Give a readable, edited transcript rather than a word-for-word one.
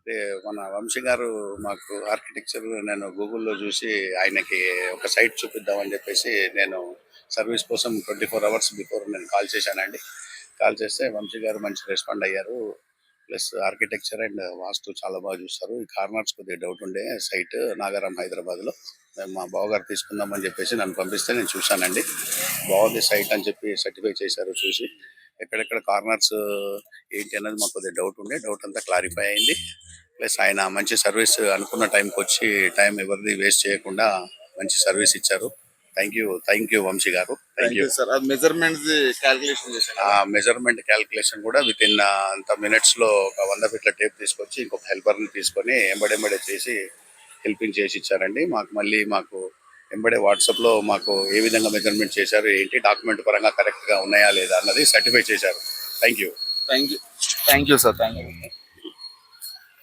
అంటే మన వంశీ గారు మాకు ఆర్కిటెక్చర్ నేను గూగుల్‌లో చూసి ఆయనకి ఒక సైట్ చూపిద్దామని చెప్పేసి నేను సర్వీస్ కోసం 24 అవర్స్ బిఫోర్ నేను కాల్ చేశానండి. కాల్ చేస్తే వంశీ గారు మంచి రెస్పాండ్ అయ్యారు. ప్లస్ ఆర్కిటెక్చర్ అండ్ వాస్తు చాలా బాగా చూస్తారు. ఈ కార్నర్స్ కొద్దిగా డౌట్ ఉండే సైట్ నాగారం హైదరాబాద్‌లో. మేము మా బావగారు తీసుకుందామని చెప్పేసి నన్ను పంపిస్తే నేను చూశానండి. బాగుంది సైట్ అని చెప్పి సర్టిఫై చేశారు చూసి. ఎక్కడెక్కడ కార్నర్స్ ఏంటి అనేది మాకు కొద్దిగా డౌట్ ఉండే. డౌట్ అంతా క్లారిఫై అయింది. ప్లస్ ఆయన మంచి సర్వీస్ అనుకున్న టైంకి వచ్చి టైం ఎవరిది వేస్ట్ చేయకుండా మంచి సర్వీస్ ఇచ్చారు. థ్యాంక్ యూ వంశీ గారు. Thank thank you. You sir. అది మెజర్మెంట్స్ క్యాలిక్యులేషన్ చేశాను ఆ కదా. మెజర్మెంట్ క్యాలిక్యులేషన్ కూడా విత్ ఇన్ అంత మినిట్స్ లో ఒక 100 ఫీట్ల టేప్ తీసుకొచ్చి ఇంకొక హెల్పర్ ని తీసుకొని ఎంబడెంబడే చేసి హెల్పింగ్ చేసి ఇచ్చారండి. మాకు ఎంబడే వాట్సాప్ లో మాకు ఏ విధంగా మెజర్మెంట్ చేశారు ఏంటి డాక్యుమెంట్ పరంగా కరెక్ట్ గా ఉన్నాయా లేదా అన్నది సర్టిఫై చేశారు. Thank you. Thank you. Thank you sir. Thank you.